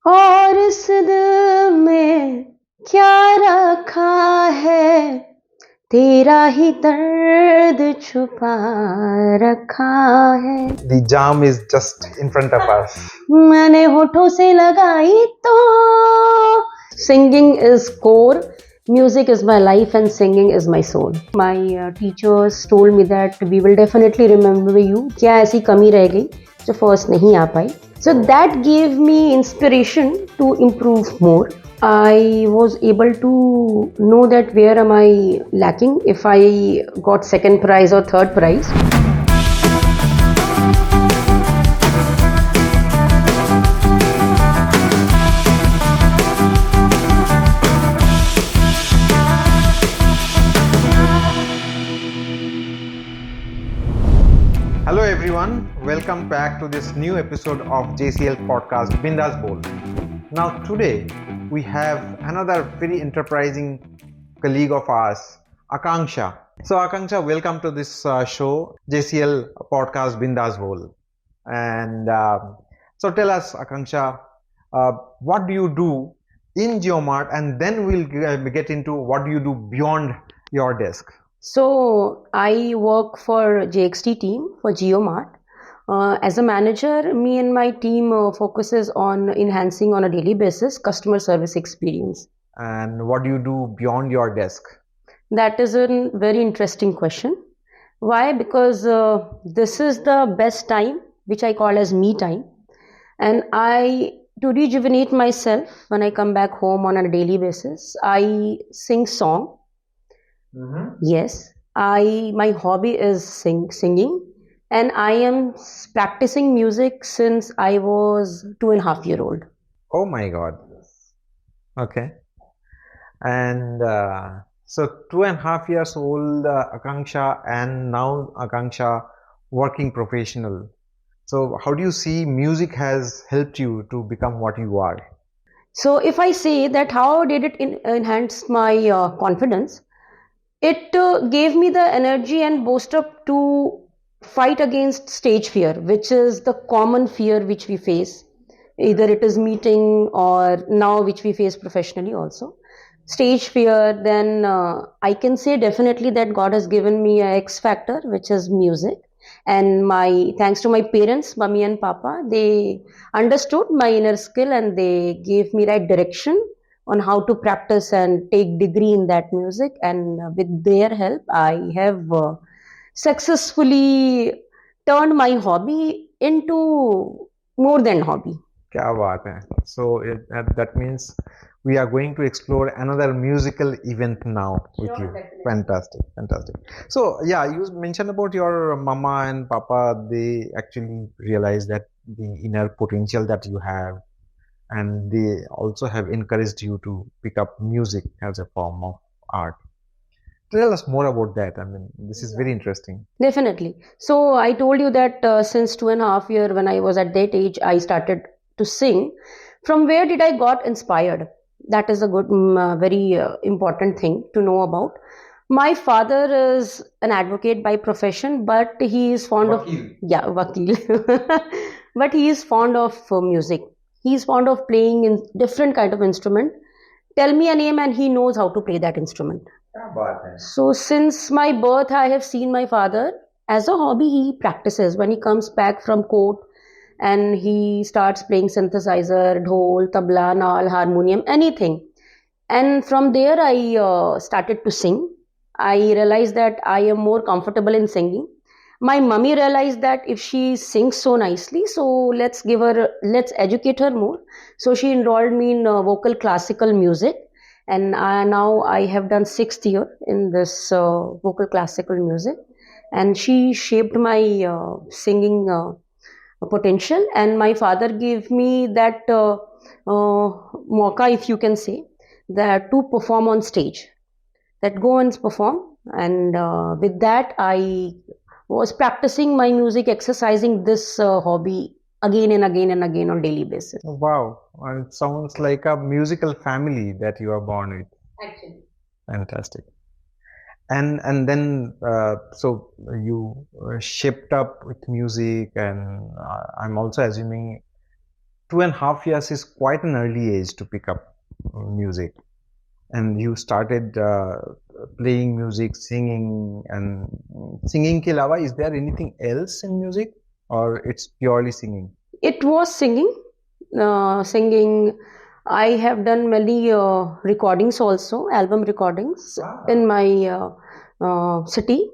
और इस दिल में क्या रखा है, तेरा ही दर्द छुपा रखा है। The jam is just in front of us. मैंने होठों से लगाई तो singing is core, music is my life and singing is my soul. My teachers told me that we will definitely remember you. क्या ऐसी कमी रह गई जो first नहीं आ पाई. So that gave me inspiration to improve more. I was able to know that where am I lacking if I got second prize or third prize. Hello everyone, welcome back to this new episode of JCL Podcast Bindass Bol. Now today we have another very enterprising colleague of ours, Akanksha. So Akanksha, welcome to this show, JCL Podcast Bindass Bol. And so tell us, Akanksha, what do you do in Jiomart, and then we'll get into what do you do beyond your desk. So I work for JXT team for Jiomart. As a manager, me and my team focuses on enhancing on a daily basis customer service experience. And what do you do beyond your desk? That is a very interesting question. Why? Because this is the best time, which I call as me time. And to rejuvenate myself when I come back home on a daily basis, I sing song. Yes, my hobby is singing, and I am practicing music since I was 2.5 years old. Oh my God. Okay. And so 2.5 years old Akanksha, and now Akanksha working professional. So how do you see music has helped you to become what you are? So if I say that how did it enhance my confidence, it gave me the energy and boost up to fight against stage fear, which is the common fear which we face. Either it is meeting or now which we face professionally also. Stage fear, then I can say definitely that God has given me a X factor, which is music. And thanks to my parents, mummy and papa, they understood my inner skill and they gave me right direction on how to practice and take degree in that music. And with their help, I have successfully turned my hobby into more than hobby. क्या बात है. So that means we are going to explore another musical event now with you. Definitely. Fantastic. So yeah, you mentioned about your mama and papa. They actually realize that the inner potential that you have, and they also have encouraged you to pick up music as a form of art. Tell us more about that. I mean, this is very interesting. Definitely. So I told you that since 2.5 years, when I was at that age, I started to sing. From where did I got inspired? That is a good, very important thing to know about. My father is an advocate by profession, but he is fond of vakil. But he is fond of music. He is fond of playing in different kind of instrument. Tell me a name, and he knows how to play that instrument. क्या बात है. So since my birth, I have seen my father as a hobby. He practices when he comes back from court, and he starts playing synthesizer, dhol, tabla, naal, harmonium, anything. And from there, I started to sing. I realized that I am more comfortable in singing. My mummy realized that if she sings so nicely, so let's educate her more. So she enrolled me in vocal classical music, and now I have done 6th year in this vocal classical music, and she shaped my singing potential. And my father gave me that mauka, if you can say, that to perform on stage, that go and perform. And with that, I was practicing my music, exercising this hobby again and again and again on daily basis. Wow, it sounds like a musical family that you are born with. Actually. Fantastic. And then so you shipped up with music, and I'm also assuming 2.5 years is quite an early age to pick up music. And you started playing music, singing, and singing ke alawa, is there anything else in music or it's purely singing? It was singing. Singing. I have done many recordings also, album recordings in my city,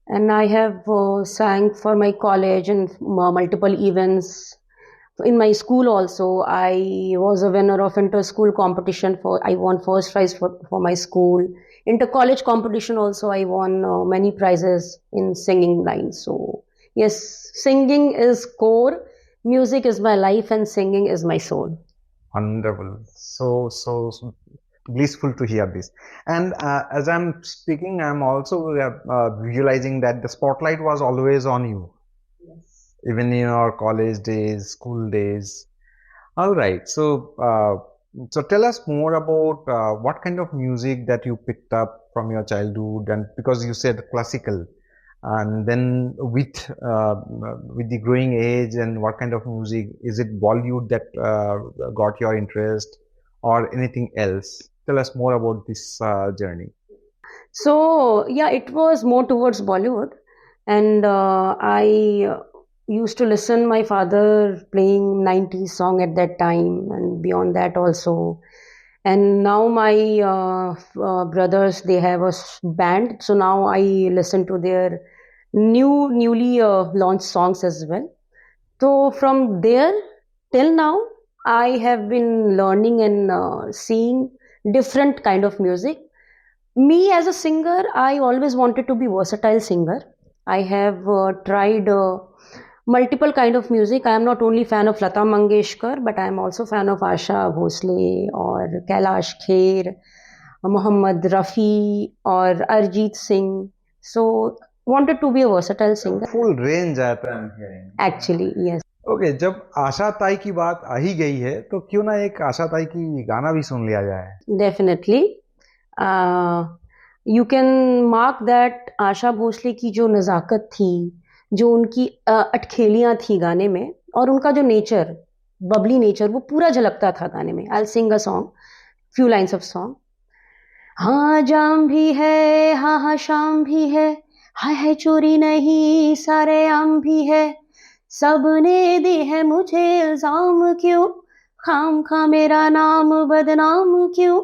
and I have sang for my college and multiple events. In my school also, I was a winner of inter-school competition. I won first prize for my school. Inter-college competition also, I won many prizes in singing lines. So yes, singing is core. Music is my life and singing is my soul. Wonderful. So blissful to hear this. And as I'm speaking, I'm also visualizing that the spotlight was always on you, even in your college days, school days. All right. So tell us more about what kind of music that you picked up from your childhood, and because you said classical, and then with the growing age, and what kind of music is it? Bollywood that got your interest, or anything else? Tell us more about this journey. So yeah, it was more towards Bollywood, and I used to listen my father playing 90s song at that time, and beyond that also. And now my brothers, they have a band, so now I listen to their newly launched songs as well. So from there till now, I have been learning and seeing different kind of music. Me as a singer, I always wanted to be versatile singer. I have tried multiple kind of music. I am not only fan of Lata Mangeshkar, but I am also fan of Asha Bhosle or Kailash Kher, Mohammad Rafi or Arjit Singh. So wanted to be a versatile singer. Full range आता है I'm hearing. Actually, yes. Okay, जब आशा ताई की बात आ ही गई है तो क्यों ना एक आशा ताई की गाना भी सुन लिया जाए. Definitely. You can mark that Asha Bhosle की जो नज़ाकत थी, जो उनकी अटखेलियाँ थी गाने में, और उनका जो नेचर, बबली नेचर, वो पूरा झलकता था गाने में. I'll sing a song, few lines of song. हाँ जाम भी है, हाँ हाँ शाम भी है, हाय चोरी नहीं सारे आम भी है, सबने दी है मुझे इल्जाम क्यों, खाम खा मेरा नाम बदनाम क्यों,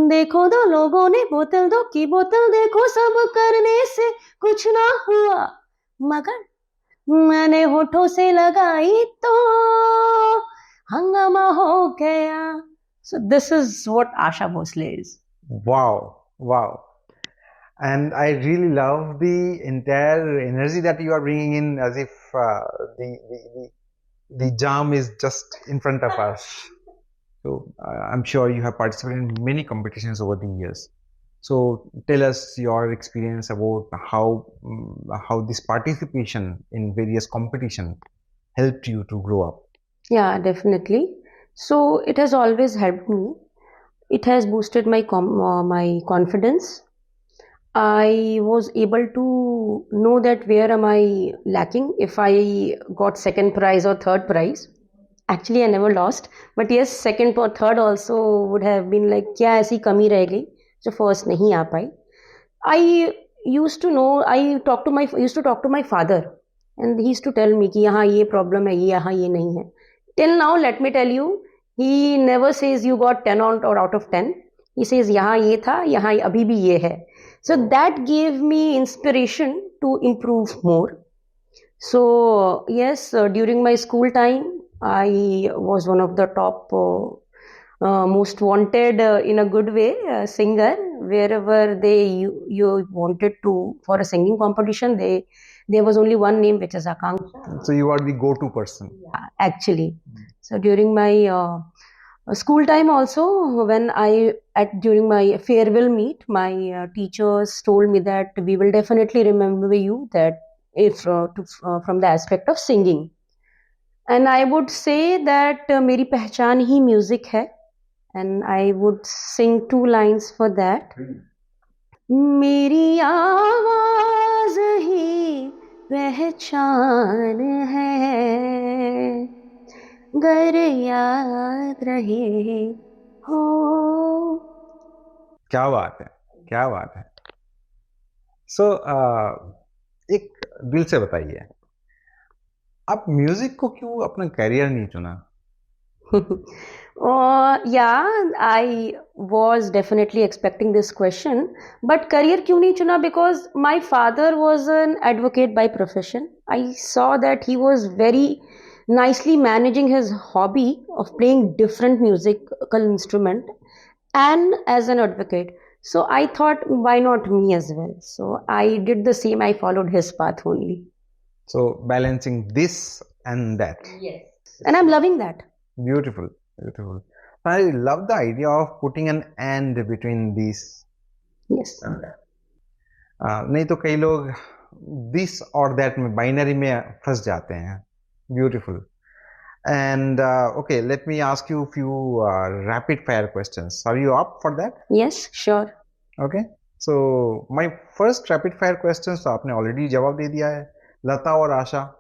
देखो दो लोगों ने बोतल दो की बोतल, देखो सब करने से कुछ ना हुआ, मगर मैंने होठों से लगाई तो हंगामा हो गया. So this is what Asha Bhosle is. Wow. And I really love the entire energy that you are bringing in, as if the jam is just in front of us. So I'm sure you have participated in many competitions over the years. So tell us your experience about how this participation in various competitions helped you to grow up. Yeah, definitely. So it has always helped me. It has boosted my my confidence. I was able to know that where am I lacking. If I got second prize or third prize, actually I never lost, but yes, second or third also would have been like क्या ऐसी कमी रह गई जो first नहीं आ पाई. I used to know. I used to talk to my father, and he used to tell me कि यहाँ ये problem है, ये यहाँ ये नहीं है. Till now, let me tell you, he never says you got 10 out of 10. He says यहाँ ये था, यहाँ अभी भी ये है. So that gave me inspiration to improve more. So yes, during my school time, I was one of the top most wanted in a good way singer. Wherever you wanted to for a singing competition, there was only one name, which is Akanksha. So you are the go-to person. Yeah, actually. So during my school time also, when during my farewell meet, my teachers told me that we will definitely remember you, that if from the aspect of singing. And I would say that मेरी पहचान ही music है, and I would sing 2 lines for that. मेरी आवाज ही पहचान है, गर याद रहे हो. क्या बात है, क्या बात है. सो एक दिल से बताइए, आप म्यूजिक को क्यों अपना करियर नहीं चुना? Yeah, I was definitely expecting this question. But career क्यों नहीं चुना? Because my father was an advocate by profession. I saw that he was very nicely managing his hobby of playing different musical instrument and as an advocate. So I thought, why not me as well? So I did the same. I followed his path only. So balancing this and that. Yes. And I'm loving that. Beautiful, beautiful. I love the idea of putting an and between these. Yes. नहीं तो कई लोग this or that में binary में फंस जाते हैं. Beautiful. And okay, let me ask you a few rapid fire questions. Are you up for that? Yes, sure. Okay. So my first rapid fire questions तो आपने already जवाब दे दिया है. लता और आशा.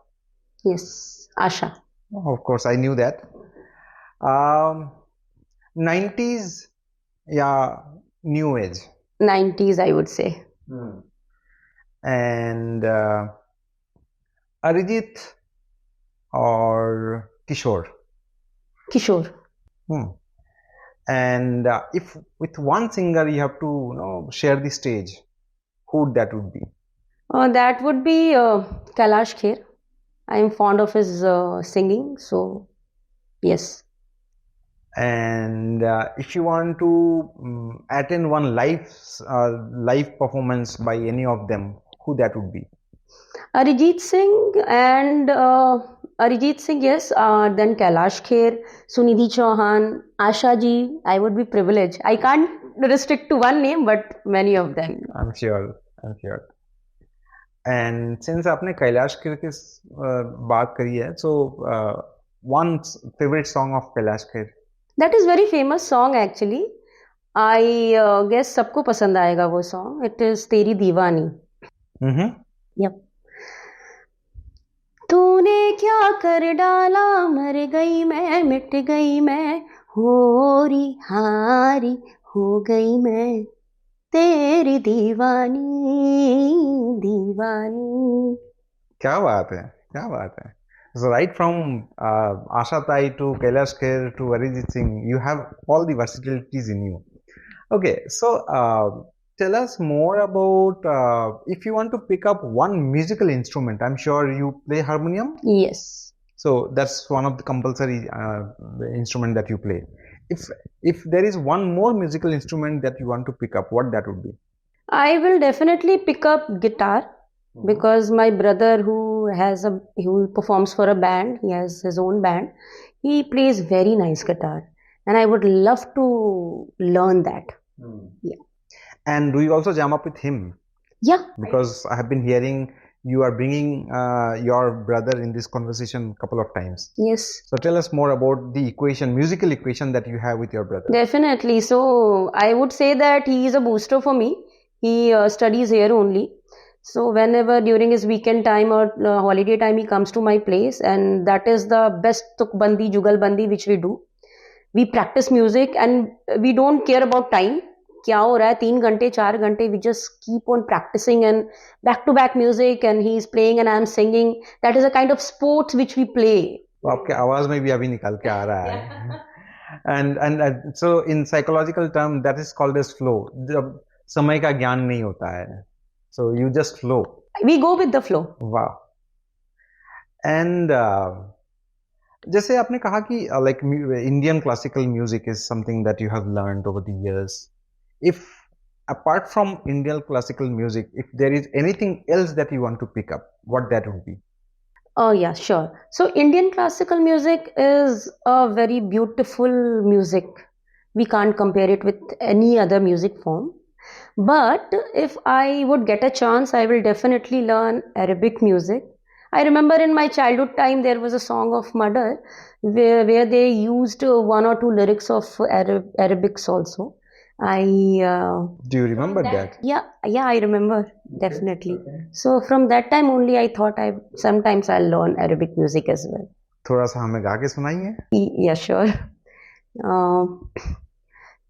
Yes, Asha. Of course, I knew that. 90s या new age? 90s, I would say. And Arijit or Kishore? Kishore. And if with one singer you have to share the stage, who that would be? That would be Kailash Kher. I am fond of his singing, so yes. And if you want to attend one live performance by any of them, who that would be? Arijit Singh and Arijit Singh, yes. Then Kailash Kher, Sunidhi Chauhan, Asha ji. I would be privileged. I can't restrict to one name, but many of them. I'm sure. And since आपने कैलाश खेर की बात करी है, so one favorite song of Kailash Kher? That is very famous song actually. I guess सबको पसंद आएगा वो song. It is तेरी दीवानी. Yep. तूने क्या कर डाला, मर गई मैं, मिट गई मैं, होरी हारी हो गई मैं, तेरी दीवानी दीवानी. क्या बात है, क्या बात है. So right from Asha Tai to Kailash Kher to Arijit Singh, you have all the versatilities in you. Okay, so tell us more about if you want to pick up one musical instrument. I'm sure you play harmonium. Yes. So that's one of the compulsory instrument that you play. If there is one more musical instrument that you want to pick up, what that would be? I will definitely pick up guitar because my brother who performs for a band, he has his own band, he plays very nice guitar and I would love to learn that. Yeah. And do you also jam up with him? Yeah. Because I have been hearing you are bringing your brother in this conversation a couple of times. Yes. So tell us more about the musical equation that you have with your brother. Definitely. So I would say that he is a booster for me. He studies here only. So whenever during his weekend time or holiday time, he comes to my place, and that is the best tukbandi, jugalbandi which we do. We practice music and we don't care about time. क्या हो रहा है 3 घंटे 4 घंटे, we just keep on practicing and back to back music and he is playing and I am singing. That is a kind of sports which we play. तो आपके आवाज में भी अभी निकल के आ रहा है. And so in psychological term that is called as flow. जब समय का ज्ञान नहीं होता है, so you just flow. We go with the flow. Wow. And जैसे आपने कहा कि like Indian classical music is something that you have learned over the years. If apart from Indian classical music, if there is anything else that you want to pick up, what that would be? Oh yeah, sure. So Indian classical music is a very beautiful music. We can't compare it with any other music form. But if I would get a chance, I will definitely learn Arabic music. I remember in my childhood time, there was a song of Mother where they used 1 or 2 lyrics of Arabics also. Do you remember that? Yeah, I remember, definitely. Okay. So from that time only, I thought sometimes I'll learn Arabic music as well. थोड़ा सा हमें गा के सुनाइए. Yeah, sure.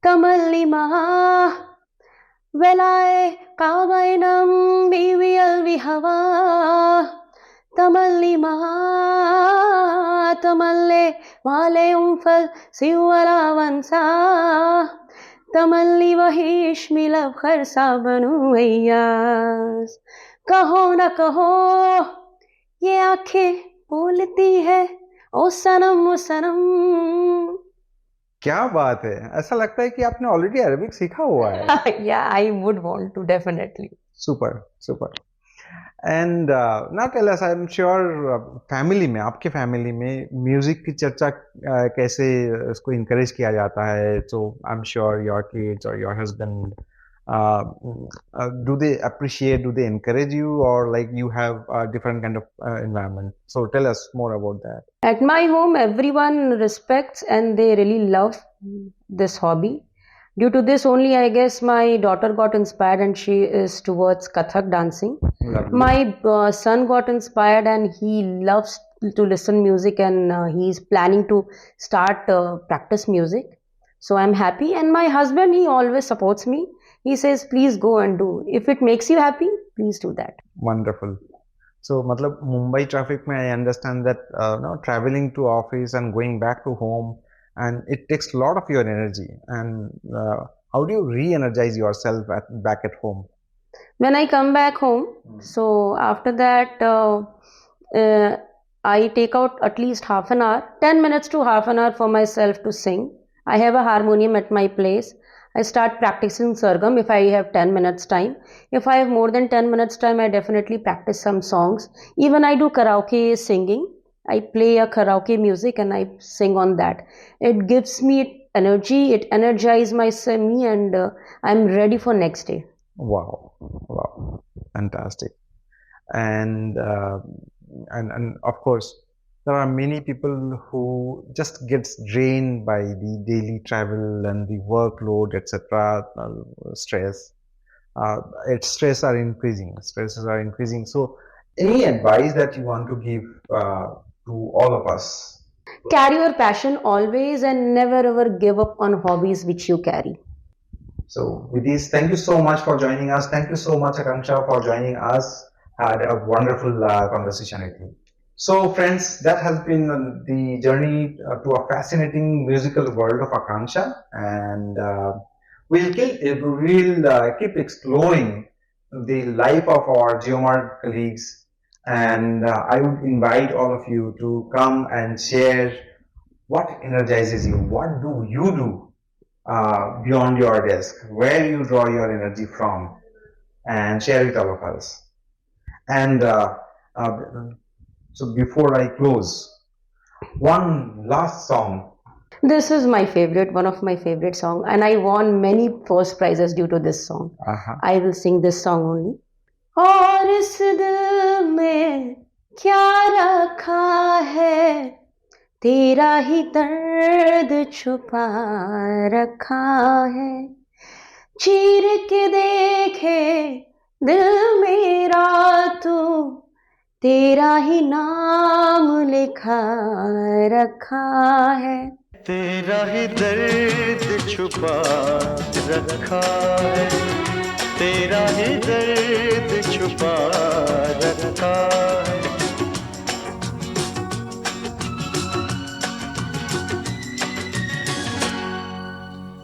Kamallima Velae Kawainam Bivial Vihava Tamallima Tamalle Vale Umfal Sivalavansa Tamalli Vahish Milav Kharsa Banu Ayas Kaho na kaho Ye आंखें बोलती है ओ सनम क्या बात है. ऐसा लगता है कि आपने ऑलरेडी अरबिक सीखा हुआ है. Yeah, I would want to definitely. Super. And now tell us, I'm sure family में, आपके फैमिली में म्यूजिक की चर्चा कैसे उसको इनकरेज किया जाता है. So I'm sure your kids or your husband do they appreciate, do they encourage you, or like you have a different kind of environment? So tell us more about that. At my home, everyone respects and they really love this hobby. Due to this only, I guess my daughter got inspired and she is towards Kathak dancing. Lovely. My son got inspired and he loves to listen music and he's planning to start practice music. So I'm happy, and my husband, he always supports me. He says, please go and do. If it makes you happy, please do that. Wonderful. So, मतलब Mumbai traffic में I understand that traveling to office and going back to home, and it takes a lot of your energy. And how do you re-energize yourself back at home? When I come back home, so after that, I take out at least half an hour, 10 minutes to half an hour for myself to sing. I have a harmonium at my place. I start practicing sargam if I have 10 minutes time. If I have more than 10 minutes time, I definitely practice some songs. Even I do karaoke singing. I play a karaoke music and I sing on that. It gives me energy, it energizes me, and I'm ready for next day. Wow, fantastic. And of course, there are many people who just gets drained by the daily travel and the workload, etc. Stress. Stresses are increasing. So, any advice that you want to give to all of us? Carry your passion always and never ever give up on hobbies which you carry. So, with this, thank you so much for joining us. Thank you so much, Akanksha, for joining us. Had a wonderful conversation with you. So, friends, that has been the journey to a fascinating musical world of Akanksha, and we'll keep exploring the life of our Jiomart colleagues. And I would invite all of you to come and share what energizes you, what do you do beyond your desk, where you draw your energy from, and share with all of us. And so before I close, one last song. This is my favorite, one of my favorite songs, and I won many first prizes due to this song. I will sing this song only. और इस दिल में क्या रखा है, तेरा ही दर्द छुपा रखा है, चीर के देखे दिल मेरा तू, तेरा ही नाम लिखा रखा है, तेरा ही दर्द छुपा रखा है, तेरा ही दर्द छुपा रखा है.